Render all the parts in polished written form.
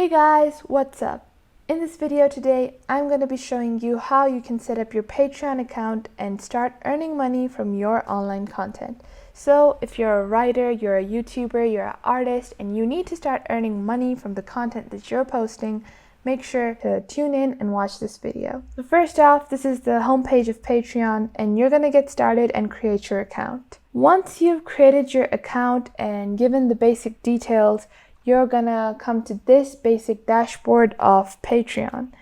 Hey guys, what's up? In this video today, I'm going to be showing you how you can set up your Patreon account and start earning money from your online content. So if you're a writer, you're a YouTuber, you're an artist, and you need to start earning money from the content that you're posting, make sure to tune in and watch this video. So first off, this is the homepage of Patreon, and you're going to get started and create your account. Once you've created your account and given the basic details, you're gonna come to this basic dashboard of Patreon.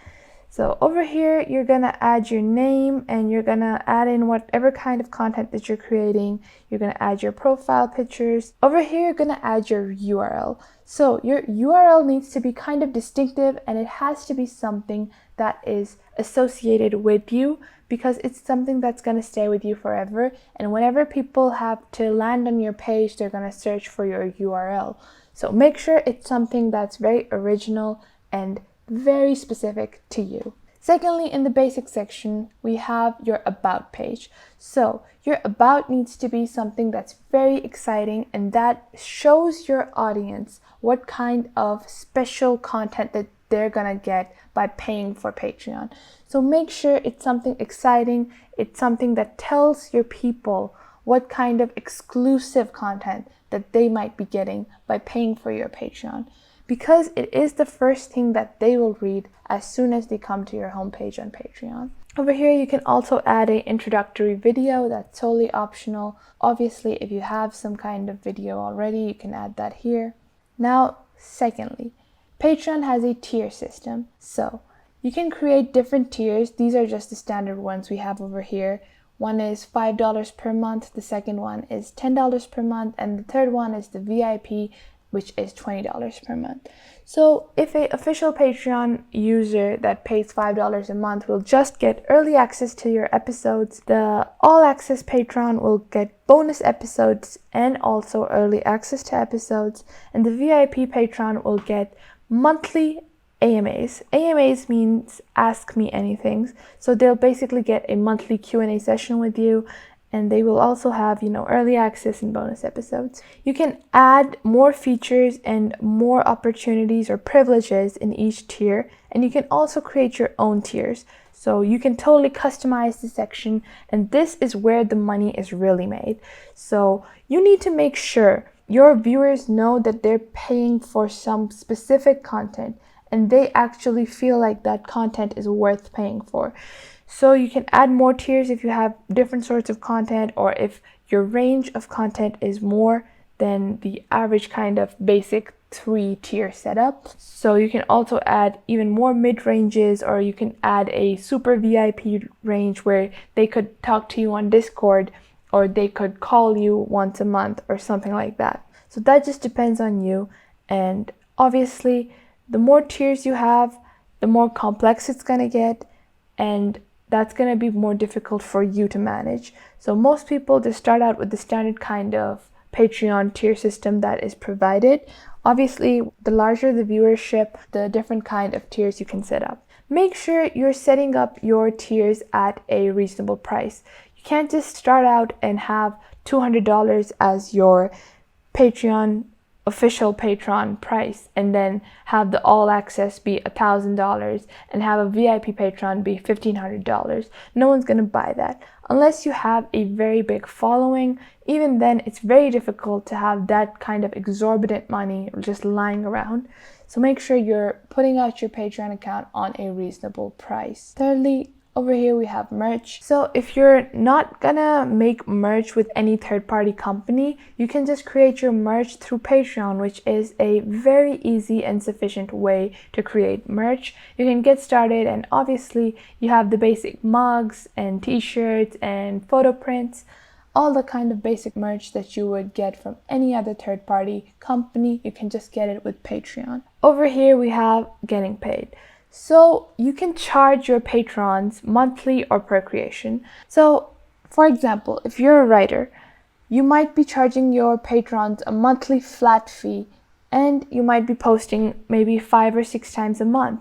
So over here, you're gonna add your name and you're gonna add in whatever kind of content that you're creating. You're gonna add your profile pictures. Over here, you're gonna add your URL. So your URL needs to be kind of distinctive, and it has to be something that is associated with you, because it's something that's going to stay with you forever. And whenever people have to land on your page, they're going to search for your URL. So make sure it's something that's very original and very specific to you. Secondly, in the basic section, we have your about page. So your about needs to be something that's very exciting and that shows your audience what kind of special content that they're gonna get by paying for Patreon. So make sure it's something exciting, it's something that tells your people what kind of exclusive content that they might be getting by paying for your Patreon, because it is the first thing that they will read as soon as they come to your homepage on Patreon. Over here, you can also add an introductory video that's totally optional. Obviously, if you have some kind of video already, you can add that here. Now, secondly, Patreon has a tier system. So you can create different tiers. These are just the standard ones we have over here. One is $5 per month, the second one is $10 per month, and the third one is the VIP, which is $20 per month. So if an official Patreon user that pays $5 a month will just get early access to your episodes, the all access Patreon will get bonus episodes and also early access to episodes, and the VIP Patreon will get monthly AMAs. AMAs means Ask Me Anythings. So they'll basically get a monthly Q&A session with you, and they will also have, early access and bonus episodes. You can add more features and more opportunities or privileges in each tier, and you can also create your own tiers. So you can totally customize the section, and this is where the money is really made. So you need to make sure your viewers know that they're paying for some specific content, and they actually feel like that content is worth paying for. So you can add more tiers if you have different sorts of content, or if your range of content is more than the average kind of basic 3-tier setup. So you can also add even more mid-ranges, or you can add a super VIP range where they could talk to you on Discord, or they could call you once a month or something like that. So that just depends on you, and obviously the more tiers you have, the more complex it's going to get, and that's going to be more difficult for you to manage. So most people just start out with the standard kind of Patreon tier system that is provided. Obviously, the larger the viewership, the different kind of tiers you can set up. Make sure you're setting up your tiers at a reasonable price. You can't just start out and have $200 as your official Patreon price, and then have the all access be $1,000 and have a VIP Patreon be $1,500. No one's gonna buy that unless you have a very big following. Even then, it's very difficult to have that kind of exorbitant money just lying around. So make sure you're putting out your Patreon account on a reasonable price. Thirdly, over here we have merch. So if you're not gonna make merch with any third-party company, you can just create your merch through Patreon, which is a very easy and sufficient way to create merch. You can get started, and obviously you have the basic mugs and t-shirts and photo prints, all the kind of basic merch that you would get from any other third-party company. You can just get it with Patreon. Over here we have getting paid. So you can charge your patrons monthly or per creation. So for example, if you're a writer, you might be charging your patrons a monthly flat fee, and you might be posting maybe 5 or 6 times a month.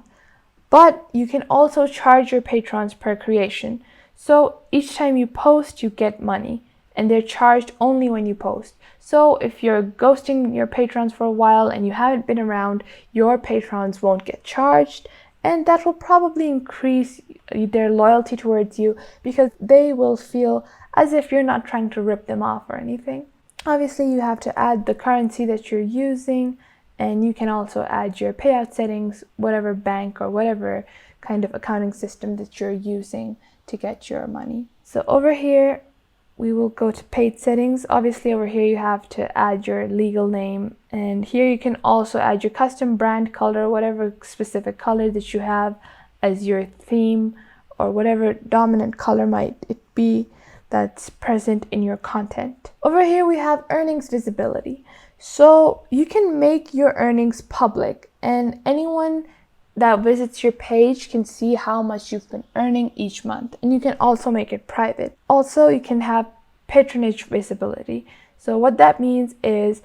But you can also charge your patrons per creation. So each time you post, you get money. and they're charged only when you post. So if you're ghosting your patrons for a while and you haven't been around, your patrons won't get charged, and that will probably increase their loyalty towards you because they will feel as if you're not trying to rip them off or anything. Obviously, you have to add the currency that you're using, and you can also add your payout settings, whatever bank or whatever kind of accounting system that you're using to get your money. So over here, we will go to paid settings. Obviously over here you have to add your legal name, and here you can also add your custom brand color, whatever specific color that you have as your theme, or whatever dominant color might it be that's present in your content. Over here we have earnings visibility. So you can make your earnings public, and anyone that visits your page can see how much you've been earning each month, and you can also make it private. Also, you can have patronage visibility. So what that means is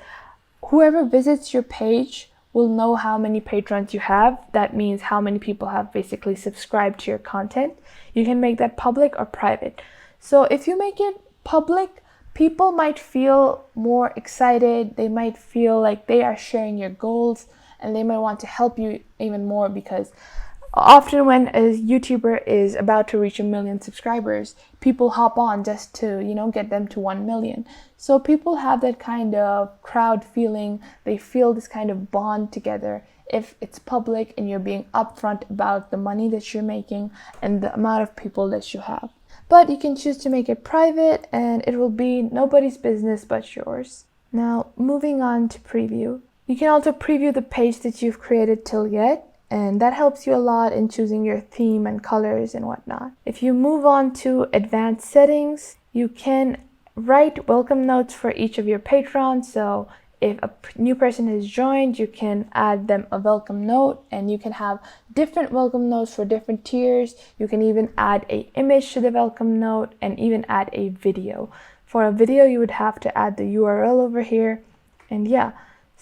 whoever visits your page will know how many patrons you have. That means how many people have basically subscribed to your content. You can make that public or private. So if you make it public, people might feel more excited. They might feel like they are sharing your goals, and they might want to help you even more, because often when a YouTuber is about to reach 1 million subscribers, people hop on just to, get them to 1 million. So people have that kind of crowd feeling. They feel this kind of bond together if it's public and you're being upfront about the money that you're making and the amount of people that you have. But you can choose to make it private, and it will be nobody's business but yours. Now, moving on to preview. You can also preview the page that you've created till yet, and that helps you a lot in choosing your theme and colors and whatnot. If you move on to advanced settings, you can write welcome notes for each of your patrons. So if a new person has joined, you can add them a welcome note, and you can have different welcome notes for different tiers. You can even add an image to the welcome note and even add a video. For a video, you would have to add the URL over here, and yeah.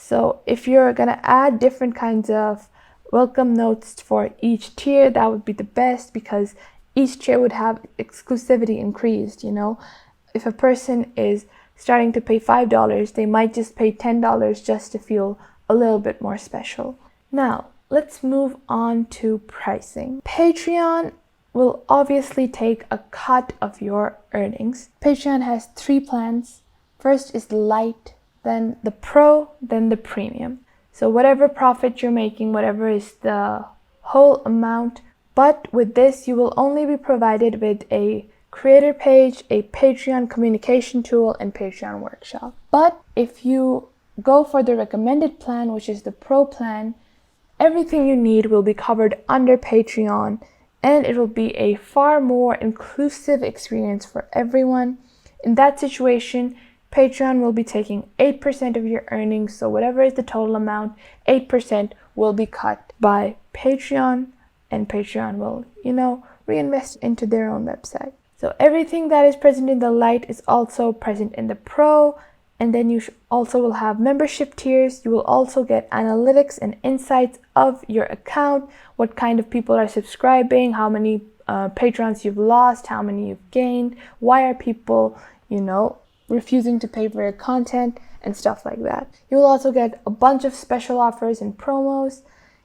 So if you're gonna add different kinds of welcome notes for each tier, that would be the best, because each tier would have exclusivity increased. If a person is starting to pay $5, they might just pay $10 just to feel a little bit more special. Now, let's move on to pricing. Patreon will obviously take a cut of your earnings. Patreon has 3 plans. First is the Lite, then the Pro, then the Premium. So whatever profit you're making, whatever is the whole amount, but with this you will only be provided with a creator page, a Patreon communication tool, and Patreon workshop. But if you go for the recommended plan, which is the Pro plan, everything you need will be covered under Patreon, and it will be a far more inclusive experience for everyone. In that situation, Patreon will be taking 8% of your earnings, so whatever is the total amount, 8% will be cut by Patreon, and Patreon will, reinvest into their own website. So everything that is present in the Lite is also present in the Pro, and then you also will have membership tiers. You will also get analytics and insights of your account, what kind of people are subscribing, how many patrons you've lost, how many you've gained, why are people, refusing to pay for your content, and stuff like that. You will also get a bunch of special offers and promos.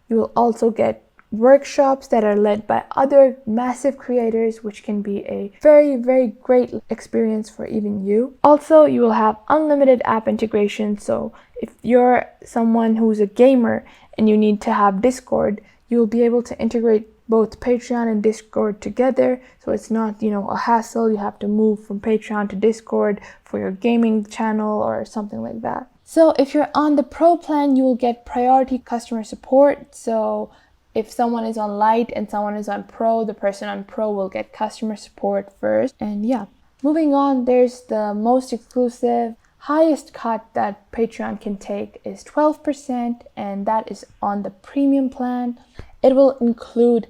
You will also get workshops that are led by other massive creators, which can be a very, very great experience for even you. Also, you will have unlimited app integration. So if you're someone who's a gamer and you need to have Discord, you will be able to integrate both Patreon and Discord together, so it's not, a hassle. You have to move from Patreon to Discord for your gaming channel or something like that. So if you're on the Pro plan, you will get priority customer support. So if someone is on Lite and someone is on Pro, the person on Pro will get customer support first. And yeah, moving on, there's the most exclusive, highest cut that Patreon can take is 12%, and that is on the Premium plan. It will include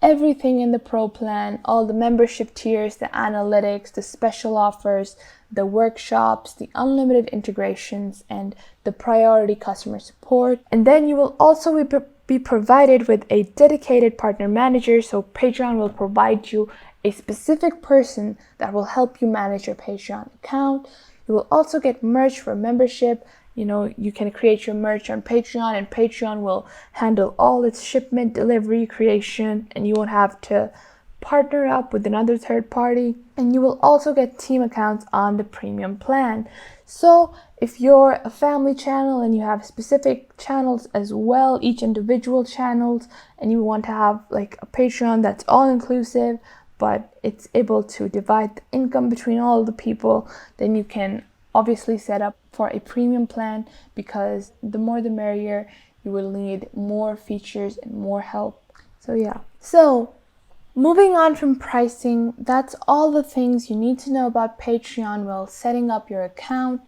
everything in the Pro plan, all the membership tiers, the analytics, the special offers, the workshops, the unlimited integrations, and the priority customer support. And then you will also be provided with a dedicated partner manager. So Patreon will provide you a specific person that will help you manage your Patreon account. You will also get merch for membership. You can create your merch on Patreon, and Patreon will handle all its shipment, delivery, creation, and you won't have to partner up with another third party. And you will also get team accounts on the premium plan. So if you're a family channel and you have specific channels as well, each individual channels, and you want to have like a Patreon that's all inclusive, but it's able to divide the income between all the people, then you can obviously set up for a premium plan, because the more the merrier. You will need more features and more help. So moving on from pricing, that's all the things you need to know about Patreon while setting up your account.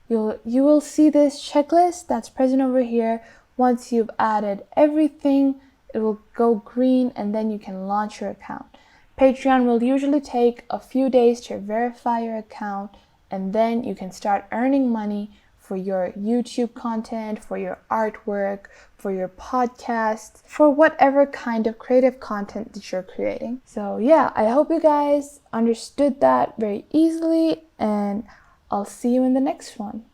You will see this checklist that's present over here. Once you've added everything, it will go green, and then you can launch your account. Patreon will usually take a few days to verify your account, and then you can start earning money for your YouTube content, for your artwork, for your podcasts, for whatever kind of creative content that you're creating. So I hope you guys understood that very easily, and I'll see you in the next one.